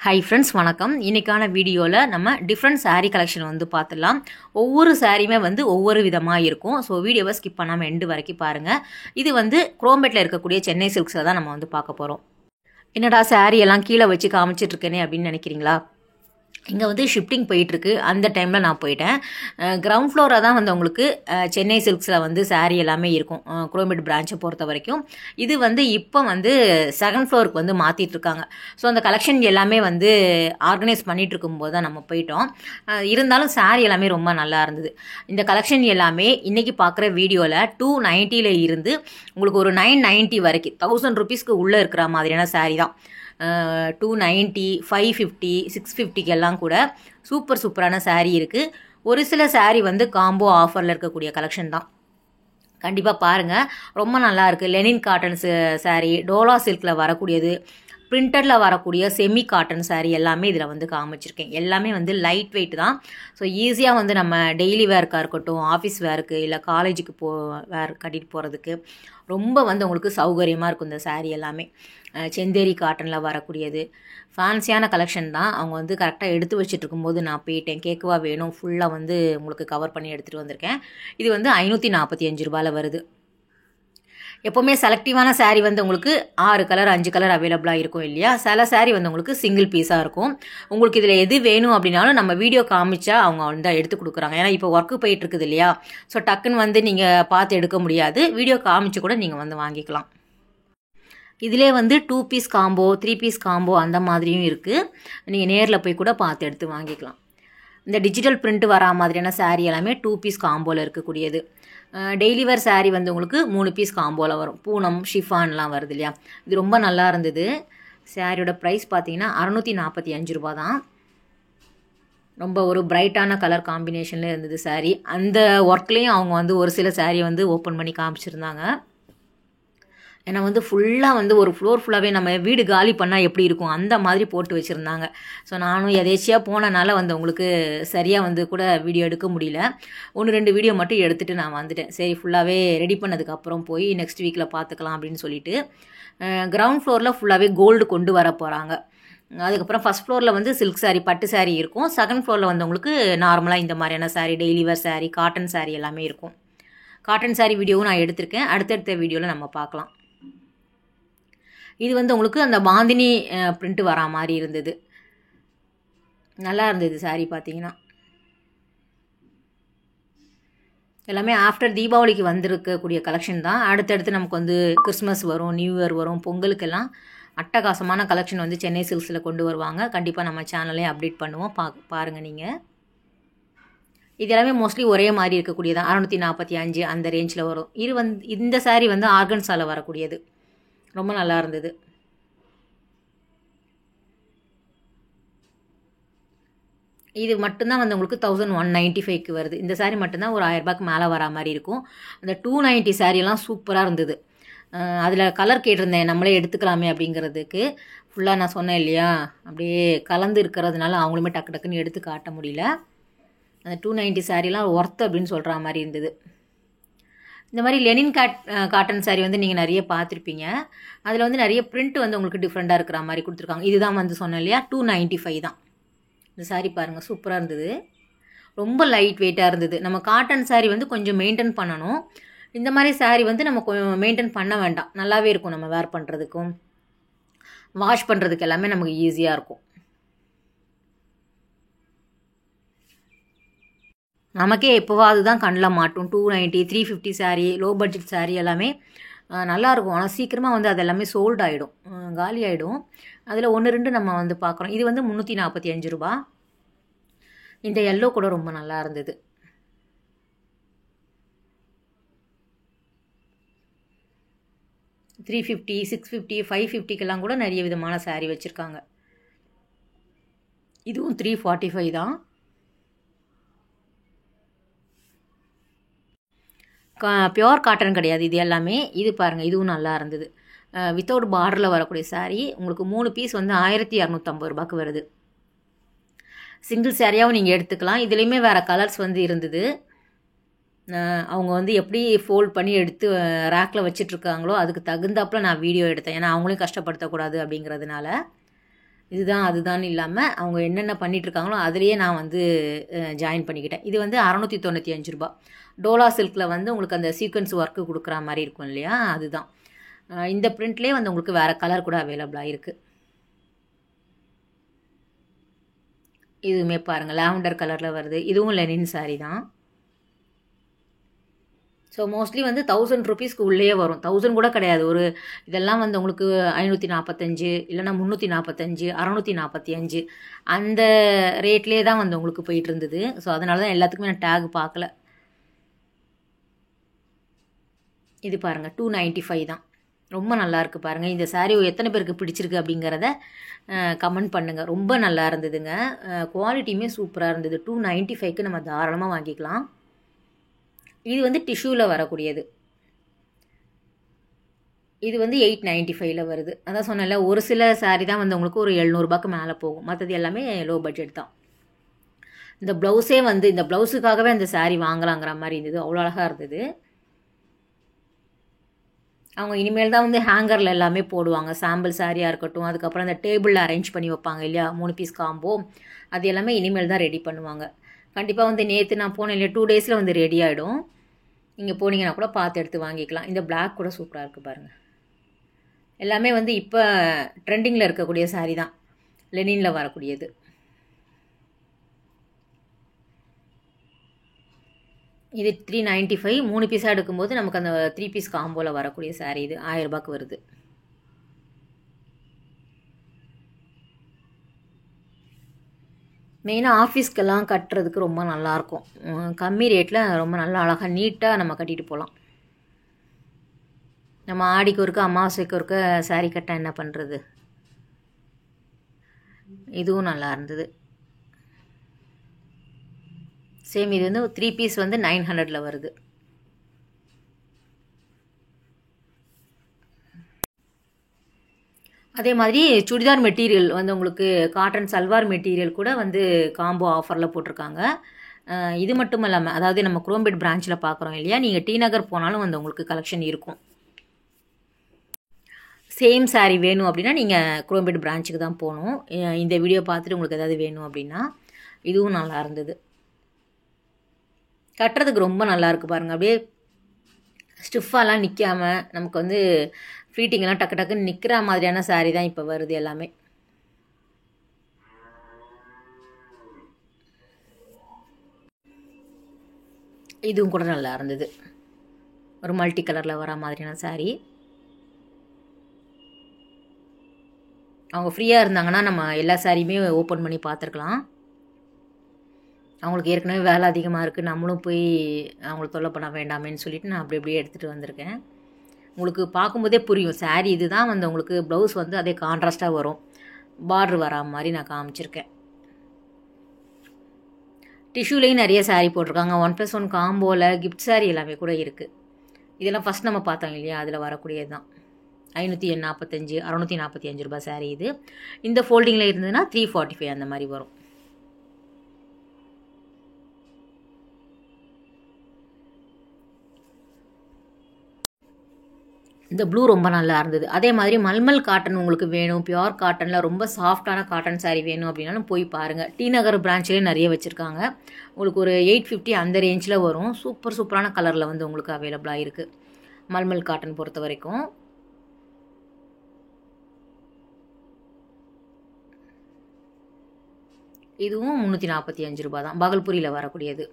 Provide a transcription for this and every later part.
Hi friends, வணக்கம். இன்றைக்கான வீடியோவில் நம்ம டிஃப்ரெண்ட் saree கலெக்ஷன் வந்து பார்த்துடலாம். ஒவ்வொரு சாரியுமே வந்து ஒவ்வொரு விதமாக இருக்கும். ஸோ வீடியோவை ஸ்கிப் பண்ணாமல் எண்டு வரைக்கும் பாருங்கள். இது வந்து குரோம்பேட்டில் இருக்கக்கூடிய சென்னை சில்க்ஸில் தான் நம்ம வந்து பார்க்க போகிறோம். என்னடா saree எல்லாம் கீழே வச்சு காமிச்சிட்ருக்கேனே அப்படின்னு நினைக்கிறீங்களா? இங்கே வந்து ஷிஃப்டிங் போயிட்டுருக்கு. அந்த டைமில் நான் போயிட்டேன். கிரவுண்ட் ஃப்ளோராக தான் வந்து உங்களுக்கு சென்னை சில்க்ஸில் வந்து saree எல்லாமே இருக்கும், குரோம்பேட் பிரான்ச்சை பொறுத்த வரைக்கும். இது வந்து இப்போ வந்து செகண்ட் ஃப்ளோருக்கு வந்து மாற்றிட்டுருக்காங்க. ஸோ அந்த கலெக்ஷன் எல்லாமே வந்து ஆர்கனைஸ் பண்ணிகிட்டு இருக்கும்போது தான் நம்ம போயிட்டோம். இருந்தாலும் saree எல்லாமே ரொம்ப நல்லா இருந்தது. இந்த கலெக்ஷன் எல்லாமே இன்றைக்கி பார்க்குற வீடியோவில் 290 இருந்து உங்களுக்கு ஒரு 990 வரைக்கும் 1000 rupeesக்கு உள்ளே இருக்கிற மாதிரியான saree தான். 290, 550, 650 எல்லாம் கூட சூப்பரான saree இருக்குது. ஒரு சில saree வந்து காம்போ ஆஃபரில் இருக்கக்கூடிய கலெக்ஷன் தான். கண்டிப்பாக பாருங்கள், ரொம்ப நல்லா இருக்குது. லெனின் காட்டன் saree, டோலா சில்கில் வரக்கூடியது, பிரிண்டடில் வரக்கூடிய செமி காட்டன் saree எல்லாமே இதில் வந்து காமிச்சிருக்கேன். எல்லாமே வந்து லைட் வெயிட் தான். ஸோ ஈஸியாக வந்து நம்ம டெய்லி வேர்க்காக இருக்கட்டும், ஆஃபீஸ் வேருக்கு, இல்லை காலேஜுக்கு வேர் கட்டிட்டு போகிறதுக்கு ரொம்ப வந்து உங்களுக்கு சௌகரியமாக இருக்கும் இந்த saree எல்லாமே. செந்தேரி காட்டனில் வரக்கூடியது ஃபேன்சியான கலெக்ஷன் தான். அவங்க வந்து கரெக்டாக எடுத்து வச்சுட்டு இருக்கும்போது நான் போயிட்டேன். கேட்கவா வேணும், ஃபுல்லாக வந்து உங்களுக்கு கவர் பண்ணி எடுத்துகிட்டு வந்திருக்கேன். இது வந்து 545 ரூபாயில் வருது. எப்போவுமே செலக்டிவான saree வந்து உங்களுக்கு 6 கலர் 5 கலர் அவைலபிளாக இருக்கும் இல்லையா? சில saree வந்து உங்களுக்கு சிங்கிள் பீஸாக இருக்கும். உங்களுக்கு இதில் எது வேணும் அப்படின்னாலும் நம்ம வீடியோ காமிச்சா அவங்க வந்து எடுத்து கொடுக்குறாங்க. ஏன்னா இப்போ ஒர்க்கு போயிட்டு இருக்குது இல்லையா? ஸோ டக்குன்னு வந்து நீங்கள் பார்த்து எடுக்க முடியாது. வீடியோ காமிச்சு கூட நீங்கள் வந்து வாங்கிக்கலாம். இதிலே வந்து 2 பீஸ் காம்போ, 3 பீஸ் காம்போ அந்த மாதிரியும் இருக்குது. நீங்கள் நேரில் போய் கூட பார்த்து எடுத்து வாங்கிக்கலாம். இந்த டிஜிட்டல் பிரிண்ட் வரா மாதிரியான saree எல்லாமே 2 பீஸ் காம்போவில் இருக்கக்கூடியது. டெய்லி வேர் saree வந்து உங்களுக்கு 3 பீஸ் காம்போவில் வரும். பூனம், ஷிஃபான்லாம் வருது இல்லையா? இது ரொம்ப நல்லா இருந்தது. சாரியோட ப்ரைஸ் பார்த்தீங்கன்னா 645 ரூபா தான். ரொம்ப ஒரு பிரைட்டான கலர் காம்பினேஷனில் இருந்தது saree. அந்த ஒர்க்லேயும் அவங்க வந்து ஒரு சில saree வந்து ஓப்பன் பண்ணி காமிச்சிருந்தாங்க. ஏன்னா வந்து ஃபுல்லாக வந்து ஒரு ஃப்ளோர் ஃபுல்லாகவே நம்ம வீடு காலி பண்ணால் எப்படி இருக்கும் அந்த மாதிரி போட்டு வச்சுருந்தாங்க. ஸோ நானும் எதேச்சியாக போனனால வந்து உங்களுக்கு சரியாக வந்து கூட வீடியோ எடுக்க முடியல. 1-2 வீடியோ மட்டும் எடுத்துகிட்டு நான் வந்துட்டேன். சரி, ஃபுல்லாகவே ரெடி பண்ணதுக்கப்புறம் போய் நெக்ஸ்ட் வீக்கில் பார்த்துக்கலாம் அப்படின்னு சொல்லிட்டு. கிரவுண்ட் ஃப்ளோரில் ஃபுல்லாகவே கோல்டு கொண்டு வர போகிறாங்க. அதுக்கப்புறம் ஃபஸ்ட் ஃப்ளோரில் வந்து சில்க் saree, பட்டு saree இருக்கும். செகண்ட் ஃப்ளோரில் வந்து உங்களுக்கு நார்மலாக இந்த மாதிரியான saree, டெய்லி வேர் saree, காட்டன் saree எல்லாமே இருக்கும். காட்டன் saree வீடியோவும் நான் எடுத்திருக்கேன். அடுத்தடுத்த வீடியோவில் நம்ம பார்க்கலாம். இது வந்து உங்களுக்கு அந்த பாந்தினி பிரிண்ட் வரா மாதிரி இருந்தது. நல்லா இருந்தது saree பார்த்தீங்கன்னா. எல்லாமே ஆஃப்டர் தீபாவளிக்கு வந்திருக்கக்கூடிய கலெக்ஷன் தான். அடுத்தடுத்து நமக்கு வந்து கிறிஸ்மஸ் வரும், நியூ இயர் வரும், பொங்கலுக்கெல்லாம் அட்டகாசமான கலெக்ஷன் வந்து சென்னை சில்க்ஸில் கொண்டு வருவாங்க. கண்டிப்பாக நம்ம சேனல்லையும் அப்டேட் பண்ணுவோம். பாருங்கள் நீங்கள். இது எல்லாமே மோஸ்ட்லி ஒரே மாதிரி இருக்கக்கூடியதான். 645 அந்த ரேஞ்சில் வரும். இந்த saree வந்து ஆர்கன்ஸால் வரக்கூடியது. ரொம்ப நல்லா இருந்தது. இது மட்டும்தான் வந்து உங்களுக்கு 1195க்கு வருது. இந்த saree மட்டும்தான் ஒரு 1000 ரூபாய்க்கு மேலே வரா மாதிரி இருக்கும். அந்த 290 சாரியெல்லாம் சூப்பராக இருந்தது. அதில் கலர் கேட்டிருந்தேன், நம்மளே எடுத்துக்கலாமே அப்படிங்கிறதுக்கு. ஃபுல்லாக நான் சொன்னேன் இல்லையா, அப்படியே கலந்து இருக்கிறதுனால அவங்களுமே டக்கு டக்குன்னு எடுத்து காட்ட முடியல. அந்த 290 சாரியெல்லாம் ஒர்த்து அப்படின்னு சொல்கிற மாதிரி இருந்தது. இந்த மாதிரி லெனின் காட்டன் saree வந்து நீங்கள் நிறைய பார்த்துருப்பீங்க. அதில் வந்து நிறைய பிரிண்ட் வந்து உங்களுக்கு டிஃப்ரெண்ட்டாக இருக்கிற மாதிரி கொடுத்துருக்காங்க. இதுதான் வந்து சொன்னேன் இல்லையா, 295 தான். இந்த saree பாருங்கள், சூப்பராக இருந்தது. ரொம்ப லைட் வெயிட்டாக இருந்தது. நம்ம காட்டன் saree வந்து கொஞ்சம் மெயின்டைன் பண்ணணும். இந்த மாதிரி saree வந்து நம்ம கொஞ்சம் மெயின்டைன் பண்ண வேண்டாம். நல்லாவே இருக்கும். நம்ம வேர் பண்ணுறதுக்கும் வாஷ் பண்ணுறதுக்கு எல்லாமே நமக்கு ஈஸியாக இருக்கும். நமக்கே எப்போவாது தான் கண்ணில் மாட்டும். 290, 350 saree, லோ பட்ஜெட் saree எல்லாமே நல்லாயிருக்கும். ஆனால் சீக்கிரமாக வந்து அது எல்லாமே சோல்ட் ஆகிடும், காலி ஆகிடும். அதில் 1-2 நம்ம வந்து பார்க்குறோம். இது வந்து 345 ரூபா. இந்த எல்லோ கூட ரொம்ப நல்லா இருந்தது. $350, $650, $550க்கெல்லாம் கூட நிறைய விதமான saree வச்சுருக்காங்க. இதுவும் $345 தான். பியோர் காட்டன் கிடையாது இது எல்லாமே. இது பாருங்கள், இதுவும் நல்லா இருந்தது. வித்தவுட் பார்டரில் வரக்கூடிய saree உங்களுக்கு 3 பீஸ் வந்து 1250 ரூபாய்க்கு வருது. சிங்கிள் சாரியாகவும் நீங்கள் எடுத்துக்கலாம். இதுலேயுமே வேறு கலர்ஸ் வந்து இருந்தது. அவங்க வந்து எப்படி ஃபோல்ட் பண்ணி எடுத்து ரேக்கில் வச்சிட்ருக்காங்களோ அதுக்கு தகுந்தாப்பில் நான் வீடியோ எடுத்தேன். ஏன்னா அவங்களையும் கஷ்டப்படுத்தக்கூடாது அப்படிங்கிறதுனால. இதுதான் அதுதான் இல்லாமல் அவங்க என்னென்ன பண்ணிகிட்ருக்காங்களோ அதுலேயே நான் வந்து ஜாயின் பண்ணிக்கிட்டேன். இது வந்து 695 ரூபா. டோலா சில்கில் வந்து உங்களுக்கு அந்த சீக்வன்ஸ் ஒர்க்கு கொடுக்குற மாதிரி இருக்கும் இல்லையா, அதுதான். இந்த பிரிண்ட்லேயே வந்து உங்களுக்கு வேறு கலர் கூட அவைலபிளாக இருக்குது. இதுவுமே பாருங்கள் லாவெண்டர் கலரில் வருது. இதுவும் லெனின் சாரீ தான். ஸோ மோஸ்ட்லி வந்து 1000 ருபீஸ்க்கு உள்ளே வரும். 1000 கூட கிடையாது. ஒரு இதெல்லாம் வந்து உங்களுக்கு 545 இல்லைனா 345 645 அந்த ரேட்லேயே தான் வந்து உங்களுக்கு போயிட்டு இருந்தது. ஸோ அதனால தான் எல்லாத்துக்குமே நான் டேக் பார்க்கல. இது பாருங்கள் 295 தான். ரொம்ப நல்லாயிருக்கு பாருங்கள். இந்த சாரீ எத்தனை பேருக்கு பிடிச்சிருக்கு அப்படிங்கிறத கமெண்ட் பண்ணுங்கள். ரொம்ப நல்லா இருந்ததுங்க. குவாலிட்டியுமே சூப்பராக இருந்தது. 295க்கு நம்ம தாராளமாக வாங்கிக்கலாம். இது வந்து டிஷ்யூவில் வரக்கூடியது. இது வந்து 895ல் வருது. அதான் சொன்னேன்ல, ஒரு சில சாரீ தான் வந்து உங்களுக்கு ஒரு 700 ரூபாய்க்கு மேலே போகும். மற்றது எல்லாமே லோ பட்ஜெட் தான். இந்த ப்ளவுஸே வந்து இந்த ப்ளவுஸுக்காகவே அந்த சாரீ வாங்கலாங்கிற மாதிரி இருந்தது. அவ்வளோ அழகாக இருந்தது. அவங்க இனிமேல் தான் வந்து ஹேங்கரில் எல்லாமே போடுவாங்க. சாம்பிள் சாரியாக இருக்கட்டும், அதுக்கப்புறம் அந்த டேபிளில் அரேஞ்ச் பண்ணி வைப்பாங்க இல்லையா, 3 பீஸ் காம்போ, அது எல்லாமே இனிமேல் தான் ரெடி பண்ணுவாங்க. கண்டிப்பாக வந்து நேற்று நான் போனேன் இல்லையா, 2 டேஸில் வந்து ரெடி ஆகிடும். நீங்கள் போனீங்கன்னா கூட பார்த்து எடுத்து வாங்கிக்கலாம். இந்த பிளாக் கூட சூப்பராக இருக்குது பாருங்கள். எல்லாமே வந்து இப்போ ட்ரெண்டிங்கில் இருக்கக்கூடிய சாரீ தான், லெனினில் வரக்கூடியது. இது 395. 3 பீஸாக எடுக்கும்போது நமக்கு அந்த 3 பீஸ் காம்போவில் வரக்கூடிய சாரீ இது 1000 ரூபாய்க்கு வருது. மெயினாக ஆஃபீஸ்க்கெல்லாம் கட்டுறதுக்கு ரொம்ப நல்லாயிருக்கும். கம்மி ரேட்டில் ரொம்ப நல்லா அழகாக நீட்டாக நம்ம கட்டிட்டு போகலாம். நம்ம ஆடிக்கு ஒருக்க அமாவாசைக்கு ஒருக்க சாரீ கட்ட என்ன பண்ணுறது. இதுவும் நல்லா இருந்தது. சேம் இது வந்து 3 பீஸ் வந்து 900ல் வருது. அதே மாதிரி சுடிதார் மெட்டீரியல் வந்து உங்களுக்கு காட்டன் சல்வார் மெட்டீரியல் கூட வந்து காம்போ ஆஃபரில் போட்டிருக்காங்க. இது மட்டும் இல்லாமல், அதாவது நம்ம குரோம்பேட் பிரான்ச்சில் பார்க்குறோம் இல்லையா, நீங்கள் டி நகர் போனாலும் வந்து உங்களுக்கு கலெக்ஷன் இருக்கும். சேம் சாரீ வேணும் அப்படின்னா நீங்கள் குரோம்பேட் பிரான்ச்சுக்கு தான் போகணும். இந்த வீடியோ பார்த்துட்டு உங்களுக்கு ஏதாவது வேணும் அப்படின்னா. இதுவும் நல்லா இருந்தது. கட்டுறதுக்கு ரொம்ப நல்லாயிருக்கு பாருங்கள். அப்படியே ஸ்டிஃபாலாம் நிற்காமல் நமக்கு வந்து ஃப்ளீட்டிங்கெல்லாம் டக்கு டக்குன்னு நிற்கிற மாதிரியான சாரீ தான் இப்போ வருது எல்லாமே. இதுவும் கூட நல்லா இருந்தது. ஒரு மல்டி கலரில் வர மாதிரியான சாரீ. அவங்க ஃப்ரீயாக இருந்தாங்கன்னா நம்ம எல்லா சாரியுமே ஓப்பன் பண்ணி பார்த்துருக்கலாம். அவங்களுக்கு ஏற்கனவே வேலை அதிகமாக இருக்குது, நம்மளும் போய் அவங்களுக்கு தொல்லை பண்ண வேண்டாமேன்னு சொல்லிவிட்டு நான் அப்படி அப்படியே எடுத்துகிட்டு வந்திருக்கேன். உங்களுக்கு பார்க்கும்போதே புரியும் சாரீ இது தான் வந்து உங்களுக்கு ப்ளவுஸ் வந்து அதே கான்ட்ராஸ்ட்டாக வரும். பார்டர் வரா மாதிரி நான் காமிச்சிருக்கேன். டிஷ்யூலேயும் நிறைய சாரீ போட்டிருக்காங்க. 1+1 காம்போவில் கிஃப்ட் சாரீ எல்லாமே கூட இருக்குது. இதெல்லாம் ஃபஸ்ட் நம்ம பார்த்தோம் இல்லையா, அதில் வரக்கூடியது தான். 545 645 ரூபாய் சாரீ இது. இந்த ஃபோல்டிங்கில் இருந்ததுன்னா 345 அந்த மாதிரி வரும். இந்த ப்ளூ ரொம்ப நல்லா இருந்தது. அதே மாதிரி மல்மல் காட்டன் உங்களுக்கு வேணும், பியோர் காட்டனில் ரொம்ப சாஃப்டான காட்டன் சாரீ வேணும் அப்படின்னாலும் போய் பாருங்கள். டி நகர் பிரான்ச்லேயே நிறைய வச்சுருக்காங்க. உங்களுக்கு ஒரு 850 அந்த ரேஞ்சில் வரும். சூப்பரான கலரில் வந்து உங்களுக்கு அவைலபிளாக இருக்குது மல்மல் காட்டன் பொறுத்த வரைக்கும். இதுவும் 345 ரூபாய் தான், பகல்பூரியில் வரக்கூடியது.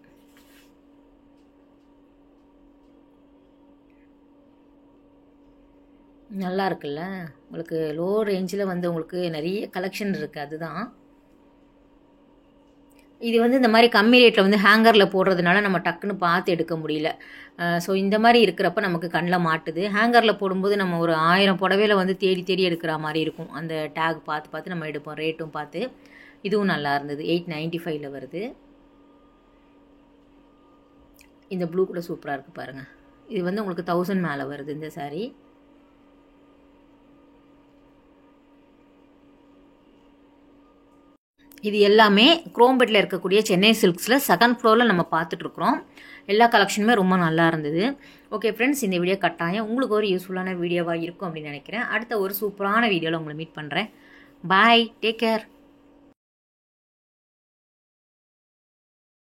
நல்லா இருக்குல்ல, உங்களுக்கு லோ ரேஞ்சில் வந்து உங்களுக்கு நிறைய கலெக்ஷன் இருக்குது. அதுதான் இது வந்து இந்த மாதிரி கம்மி ரேட்டில் வந்து ஹேங்கரில் போடுறதுனால நம்ம டக்குன்னு பார்த்து எடுக்க முடியல. ஸோ இந்த மாதிரி இருக்கிறப்ப நமக்கு கண்ணில் மாட்டுது. ஹேங்கரில் போடும்போது நம்ம ஒரு 1000 புடவையில் வந்து தேடி தேடி எடுக்கிற மாதிரி இருக்கும். அந்த டேக் பார்த்து நம்ம எடுப்போம், ரேட்டும் பார்த்து. இதுவும் நல்லா இருந்தது. 895ல் வருது. இந்த ப்ளூ கூட சூப்பராக இருக்குது பாருங்கள். இது வந்து உங்களுக்கு 1000 மேலே வருது இந்த சாரீ. இது எல்லாமே குரோம்பேட்டில் இருக்கக்கூடிய சென்னை சில்க்ஸில் செகண்ட் ஃப்ளோரில் நம்ம பார்த்துட்ருக்குறோம். எல்லா கலெக்ஷனுமே ரொம்ப நல்லா இருந்தது. ஓகே ஃப்ரெண்ட்ஸ், இந்த வீடியோ கட்டாயம் உங்களுக்கு ஒரு யூஸ்ஃபுல்லான வீடியோவாக இருக்கும் அப்படின்னு நினைக்கிறேன். அடுத்த ஒரு சூப்பரான வீடியோவில் உங்களை மீட் பண்ணுறேன். பாய், டேக் கேர்.